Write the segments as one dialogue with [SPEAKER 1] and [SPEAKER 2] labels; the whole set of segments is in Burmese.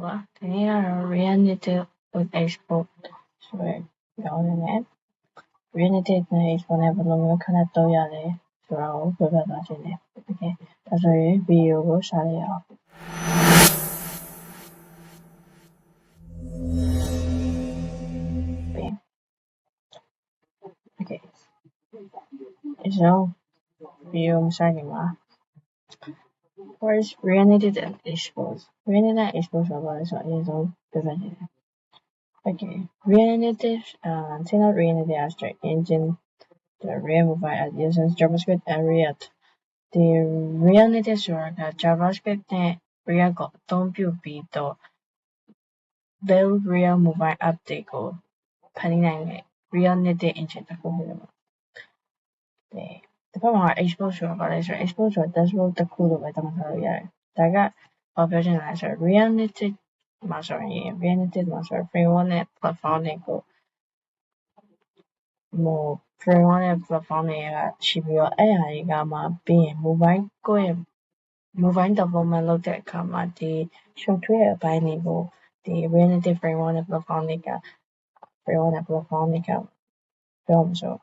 [SPEAKER 1] ပါဒီနေ့ကတော့ Reanitive with Export ဆိုရယ်ကြောင်းနေနဲ့ Reanitive နဲ့ Export နဲ့ဘယ်လိုမျိုးခဏတော့ရလဲဆိုတာကိုပြောပြသွားခြင်းနဲ့โอเคဒါဆိုရင်ဗီဒီယိုကိုရှာလိုက်အောင်โอเคso ဗီဒီယိုမစခင်မှာ First, Reanitive and Export. Reanitive and Export ဆိုတာဘာလဲဆိုတော့အရင်ဆုံးပြောပြချင်တယ် Okay, Reanitive, Tenor Reanitive Abstract Engine, the Real Mobile app uses JavaScript and React. The Reanitive ဆိုတာက JavaScript နဲ့ React ကိုအသုံးပြုပြီးတော့ build real mobile app တွေကိုဖန်တီးနိုင်တဲ့ Reanitive engine တစ်ခုဖြစ်တယ်ပေါ့။တစ်ဖက်မှာ Export ဆိုတာဘာလဲဆိုတော့ Export ဆိုတာ dashboard တစ်ခုလို့ပဲသတ်မှတ်ထားလို့ရတယ်။ဒါကဘာပြောချင်လဲဆိုတော့ Reanitive မှာဆိုရင် framework နဲ့ platform တွေကိုframework နဲ့ platform တွေကရှိပြီးတော့အဲ့ဟာတွေကမှပြီးရင် ကိုယ့်ရဲ့ mobile development လုပ်တဲ့အခါမှာဒီ software အပိုင်းတွေကိုဒီ Reanitive framework နဲ့ platform တွေကပြောမှာဆို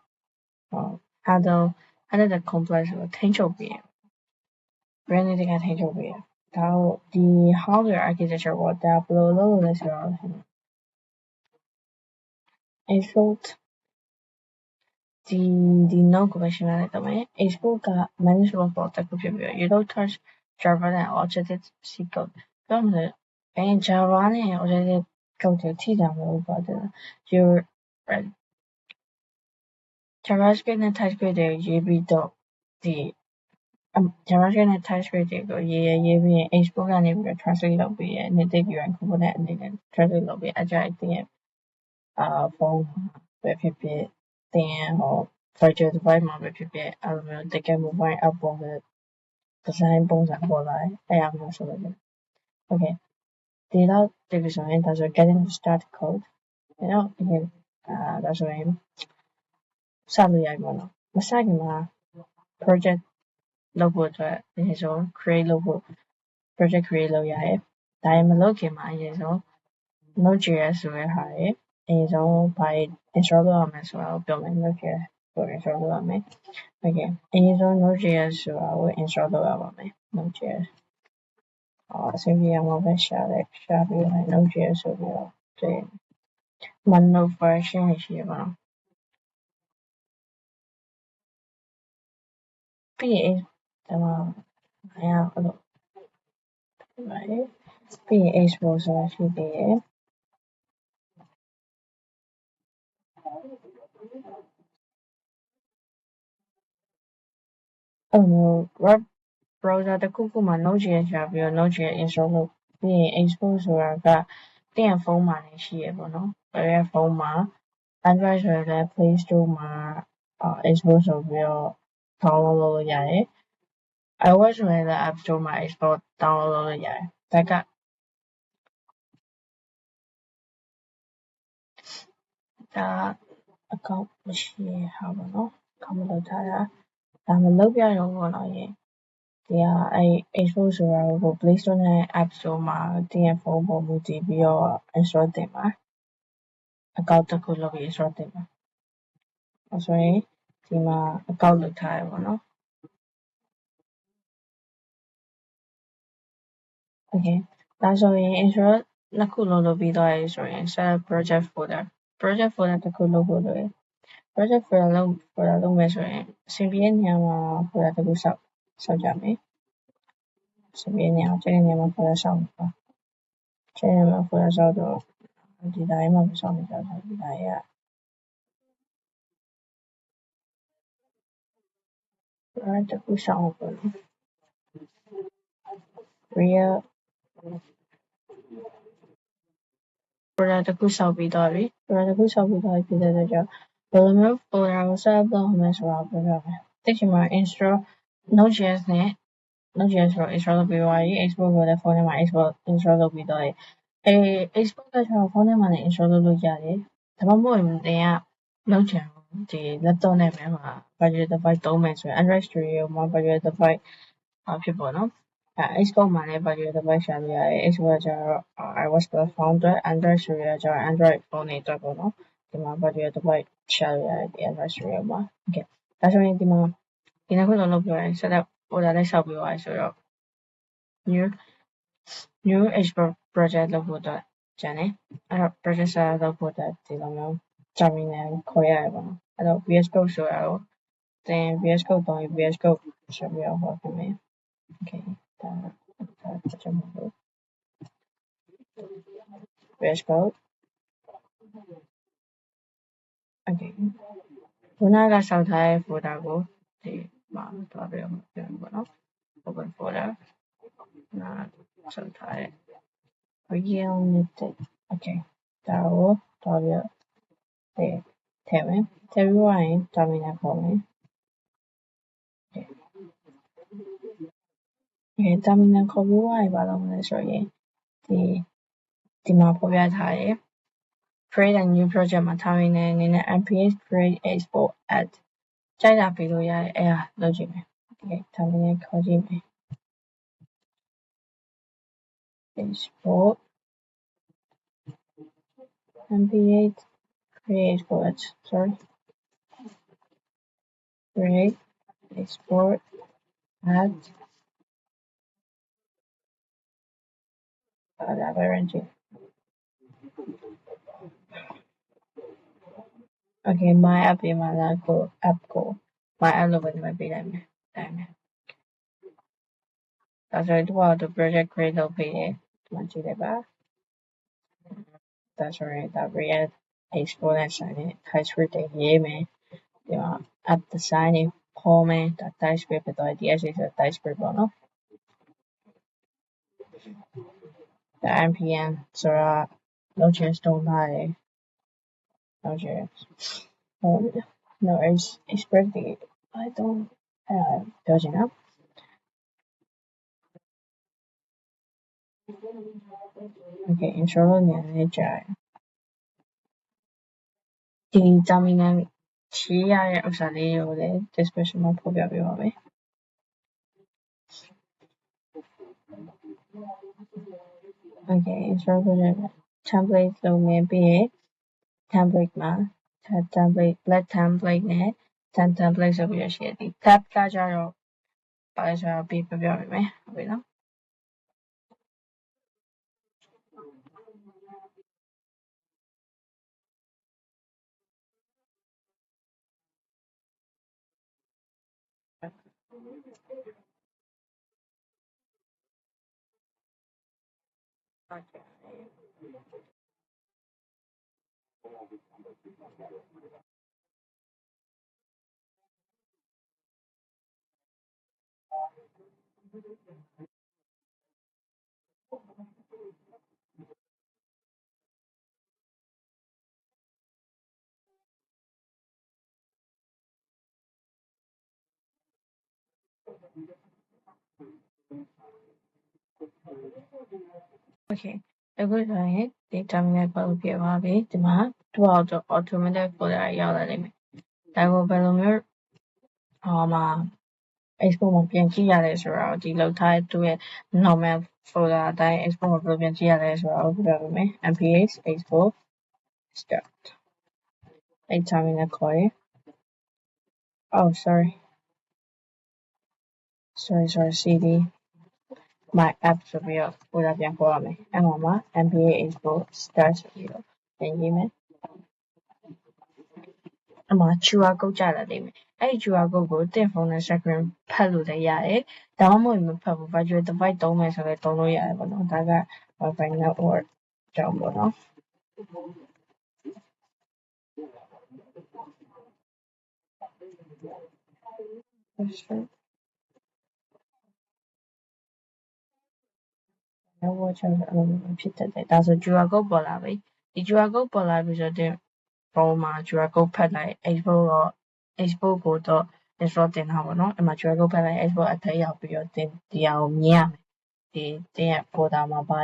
[SPEAKER 1] handle the complex ကိုထိန်းချုပ်ပြီး Reanitive ကထိန်းချုပ်ပြီးဒါကိုဒီ hardware architecture ကိုဒါဘယ်လိုလုပ်လို့လဲဆိုတော့ export ဒီ node ကိုပဲရှင်းပြလိုက်တော့မယ် export က management for တစ်ခုဖြစ်ပြီးတော့ you don't touch Java နဲ့ Objective-C code ပြောမှဆိုရင် Java နဲ့ Objective code တွေထိတာမဟုတ်ပါဘူး JavaScript နဲ့ TypeScript တွေကိုရေးပြီးတော့ဒီ JavaScript နဲ့ TypeScript တွေကိုရေးပြီးရင် export ကနေပြီးတော့ translate လုပ်ပြီးရင် native UI component အနေနဲ့ translate လုပ်ပြီးအကြိုက်တင်ရဲ့ဖုန်းပဲဖြစ်ဖြစ်တင်ရဲ့virtual device မှာပဲဖြစ်ဖြစ်အဲ့လိုမျိုးတကယ် mobile app ပေါ်မှာ design ပုံစံပေါ်လာတယ်အဲ့အမျိုးဆိုလို့ Okay ဒီတော့ဒီဆိုရင်ဒါဆို getting to start code ဒါဆိုရင်စလို့ရပြီပေါ့နော်မစခင်မှာ project လုပ်ဖို့အတွက်အရင်ဆုံး create လုပ်ဖို့ project create လုပ်ရတယ်ဒါရင်မလုပ်ခင်မှာအရင်ဆုံး Node.js ဆိုတဲ့ဟာရယ်အရင်ဆုံးဘာ install လုပ်ရမလဲဆိုတာကိုပြောမယ် Node.js ကို install လုပ်ရမယ် Okay အရင်ဆုံး Node.js ဆိုတာကို install လုပ်ရပါမယ် Node.js အဆင်ပြေအောင်ပဲရှာပြီး Node.js ဆိုပြီးတော့တွေ့Node version ရှိရပါတော့ပြီးရင်ဒီမှာအဲ့လိုပြီးရင် export ဆိုတာရှိသေးတယ်အဲ့လို web browser တစ်ခုခုမှာ Node.js ရှာပြီးတော့ Node.js install လုပ်ပြီးရင် export ဆိုတာကတင်ရဲ့ဖုန်းမှာလည်းရှိရပေါ့နော်ဘယ်ရဲ့ဖုန်းမှာ Android ဆိုရင်လည်း Play Store မှာexport ဆိုပြီးတော့ download လုပ်လို့ရတယ် iOS ဆိုရင်လည်း App Store မှာ export download လုပ်လို့ရတယ်ဒါကအကောင့်မရှိဟာပေါ့နော်ကောင်းမလုပ်ထားတာဒါမလုပ်ပြတော့ဘောနော်ရင်ဒီကအဲ့ export ဆိုတာကို Play Store နဲ့ App Store မှာတင်ရဲ့ဖုန်းပေါ်မူတည်ပြီးတော့ install တင်ပါအကောင့်တစ်ခုလုပ်ပြီး install တင်ပါဆိုရင်ဒီမှာအကောင့်လုပ်ထားရပါတော့ Okay ဒါဆိုရင် install နှစ်ခုလုံးလုပ်ပြီးသွားပြီဆိုရင် set project folder တစ်ခုလုပ်ဖို့လိုတယ် project folder လုပ်မယ်ဆိုရင်အဆင်ပြေတဲ့နေရာမှာ folder တစ်ခုဆောက်ကြမယ်အဆင်ပြေတဲ့နေရာမှာ folder ဆောက်မှာပါကျတဲ့နေရာမှာ folder ဆောက်တော့ဒီတိုင်းမှာဆောက်နေကြတာဒီတိုင်းကတစ်ခုဆောက်ဖို့ပေါ့နော် real folder တစ်ခုဆောက်ပြီးသွားပြီဖြစ်တဲ့အတွက်ကြောင့်ဘယ်လိုမျိုး folder ကို set up လုပ်မလဲဆိုတာကိုပြောပြမယ်တိကျမှာ install Node.js နဲ့ Node.js ကို install လုပ်ပြီးသွားပြီ export ကိုလည်းဖုန်းထဲမှာ install လုပ်ပြီးသွားပြီexport ကကျတော့ဖုန်းထဲမှာလည်း install လုပ်လို့ရတယ်ဒါမှမဟုတ်ရင်တင်ကလုပ်ချင်ဒီ laptop နဲ့ပဲမှာ virtual device သုံးမယ်ဆိုရင် Android Studio မှာ virtual device ဖြစ်ပေါ့နော် Xbox မှာလည်း virtual device ရှာလို့ရတယ် Xbox ကျတော့ iOS platform အတွက် Android ဆိုရကျတော့ Android phone တွေအတွက်ပေါ့နော်ဒီမှာ virtual device ရှာလို့ရတယ်ဒီ Android studio မှာ okay ဒါဆိုရင်ဒီမှာဒီနှစ်ခုလုံးလုပ်ပြောရင် setup order လည်းဆောက်ပြီးသွားပြီဆိုတော့ new Xbox project လုပ်ဖို့အတွက်ကျန်တယ်အဲ့တော့ project setup လုပ်ဖို့အတွက်ဒီလိုမျိုး terminal ခေါ်ရတယ်ပေါ့နော်အဲ့တော့ VS Code ဆိုတာကိုသင် VS Code သုံးရင် VS Code ဆိုပြီးတော့ဟောပြမယ် okay ဒါကျွန်တော်တို့ VS Code okay ခုနကဆောက်ထားတဲ့ folder ကိုဒီမှာသွားပြီးတော့ပြန်ပေါ့နော် open folder နားဆောက်ထားတဲ့ real knitted okay ဒါကိုသွားပြီးတော့ထည့်မယ်ထည့်ပြီးရင် terminal ခေါ်မယ် okay terminal ခေါ်ပြီးရင်ဘာလုပ်မလဲဆိုရင်ဒီမှာဖော်ပြထားတယ် create a new project မှာ terminal အနေနဲ့ nph create export add ကြိုက်တာပေးလို့ရတယ်အဲ့ဒါလုပ်ကြည့်မယ် okay terminal ခေါ်ကြည့်မယ် export nph create export sorry create export add ဒါပဲရန်ကြည့် okay my app ပြင်မှာလာကို app ကို my app လို့ပဲဒီမှာပေးလိုက်မယ်တိုင်းမယ်ဒါဆိုရင်သူက project create လုပ်ပေးတယ်ဒီမှာကြည့်လိုက်ပါဒါဆိုရင်ဒါ react export နဲ့ဆိုင်တဲ့ TypeScript တွေရေးမယ်ဒီမှာ app design တွေခေါ်မယ်ဒါ TypeScript ဖြစ်သွားပြီ DSA ဆို TypeScript ပေါ့နော်ဒါ npm ဆိုတာ Node.js တုံးထားတယ် Node.js no express တွေ I don't ပြောချင်တာ okay intro လို့နေရာကြာဒီ terminal ရေးရတဲ့ဥစ္စာလေးကိုလည်း description မှာဖော်ပြပေးပါမယ် okay intro ဆိုတဲ့ template လုပ်မယ်ပြီးရင် template မှာ template black template နဲ့ template ဆိုပြီးတော့ရှိတယ်ဒီ tab ကကြတော့ဘာလဲဆိုတော့ပြီးပြပြပေးမယ်ဟုတ်ပြီနော် okay အခုဆိုရင်ဒီ terminal ပတ်လို့ပြပါပြီဒီမှာသူ့အောက်တော့ automatic folder ရောက်လာလိမ့်မယ်ဒါကိုဘယ်လိုမျိုးမှာ export မှာပြန်ကြည့်ရတယ်ဆိုတော့ဒီလောက်ထားတဲ့သူ့ရဲ့ normal folder အတိုင်း export မှာဘယ်လိုပြန်ကြည့်ရလဲဆိုတော့ပြပြပေးမယ် nph export start အဲ့ terminal ခေါ်ရယ် oh sorry cd my app ဆိုပြီးတော့ folder ပြန်ခေါ်ရမယ်အဲ့မှာ nph export start ဆိုပြီးတော့ပြန်ရေးမယ်အမှာ QR code ကြလာလိမ့်မယ်အဲ့ဒီ QR code ကိုတင့်ဖုန်းနဲ့ screen ဖတ်လို့လည်းရတယ်ဒါမှမဟုတ်မဖတ်ဘူး virtual device သုံးမယ်ဆိုလည်းသုံးလို့ရတယ်ပေါ့နော်ဒါက Wi-Fi network ကြောင့်ပေါ့နော် network ကြောင့်ဖြစ်တတ်တယ်ဒါဆို QR code ပေါ်လာပြီဒီ QR code ပေါ်လာပြီဆိုတော့ဖုန်းမှာ QR code ဖတ်လိုက် export ကိုတော့ install တင်ထားပါတော့အဲ့မှာ QR code ဖတ်လိုက် export အထက်ရောက်ပြီးတော့ဒီဟာကိုမြင်ရမယ်ဒီတင်ရဲ့ folder မှာဘာ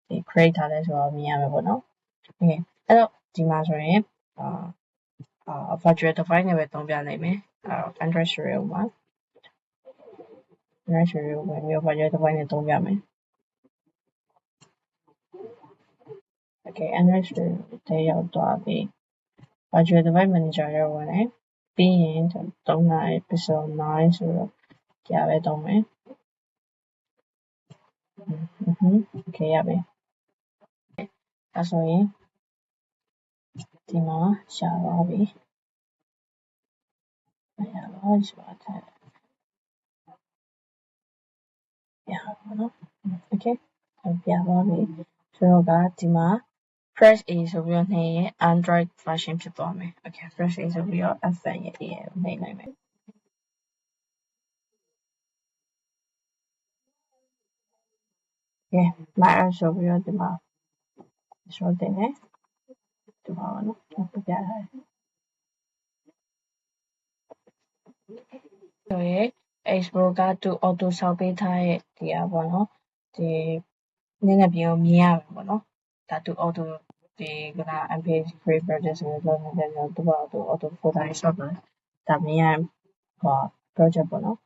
[SPEAKER 1] တွေ create ထားလဲဆိုတော့မြင်ရမယ်ပေါ့နော် okay အဲ့တော့ဒီမှာဆိုရင်virtual device နဲ့ပဲသုံးပြနိုင်မယ်Android Studio မှာ Android Studio ဝင်ပြီး Virtual Device နဲ့သုံးပြမယ် Okay Android Studio ထဲရောက်သွားပြီ Virtual Device Manager ထဲဝင်တယ်ပြီးရင်သုံးတာ Pixel 9ဆိုတော့ကြာပဲသုံးမယ်Okay ရပြီအဲဆိုရင်ဒီမှာရှာသွားပြီရပါဆိုတာထားရပါတော့ Okay ပြသွားပြီဆိုတော့ကဒီမှာ Press A ဆိုပြီးတော့နှိပ်ရင် Android version ဖြစ်သွားမယ် Okay Press A ဆိုပြီးတော့ F1 ရဲ့ A ကိုနှိပ်လိုက်မယ်Okay My ဆိုပြီးတော့ဒီမှာဆိုတင်တယ်ဒီမှာပါနော်ပြပြထားတယ်ဆိုရင် Explore ကသူ auto ဆောက်ပေးထားတဲ့ဒီอ่ะပေါ့နော်ဒီနည်းနည်းပြင်ကိုမြင်ရမှာပေါ့နော်ဒါသူ auto ဒီကန MP3 project ဆိုတော့သူက auto folder ဆောက်တယ်ဒါမြင်ရဟော project ပေါ့နော်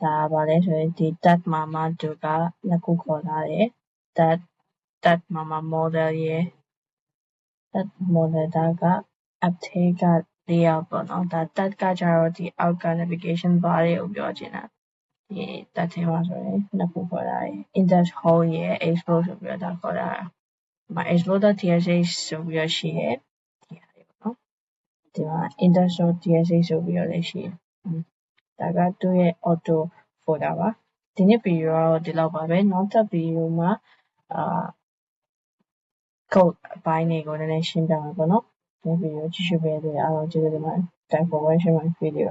[SPEAKER 1] ဒါပါလဲဆိုရင်ဒီ tab mama သူကနှစ်ခုခေါ်ထားတယ် tab mama model ရဲ့ tab model ဒါက app ထဲက layout ပေါ့နော်ဒါ tab ကကြတော့ဒီအောက်က navigation bar တွေကိုပြောချင်တာဒီ tab ထဲမှာဆိုရင်နှစ်ခုခေါ်ထားတယ် index home ရဲ့ explore ဆိုပြီးတော့ဒါခေါ်ထားတာဒီမှာ explore.tsh ဆိုပြီးတော့ရှိတယ်ဒီဟာလေးပေါ့နော်ဒီမှာ index.tsh ဆိုပြီးတော့လည်းရှိတယ်ဒါကသူ့ရဲ့ auto folder ပါဒီနေ့ဗီဒီယိုကတော့ဒီလောက်ပါပဲနောက်ထပ်ဗီဒီယိုမှာcode အပိုင်းတွေကိုနည်းနည်းရှင်းပြမှာပေါ့နော်ဒီဗီဒီယိုကြည့်ရှုပေးတဲ့အားလုံးကျေးဇူးတင်ပါတယ် Thanks for watching my video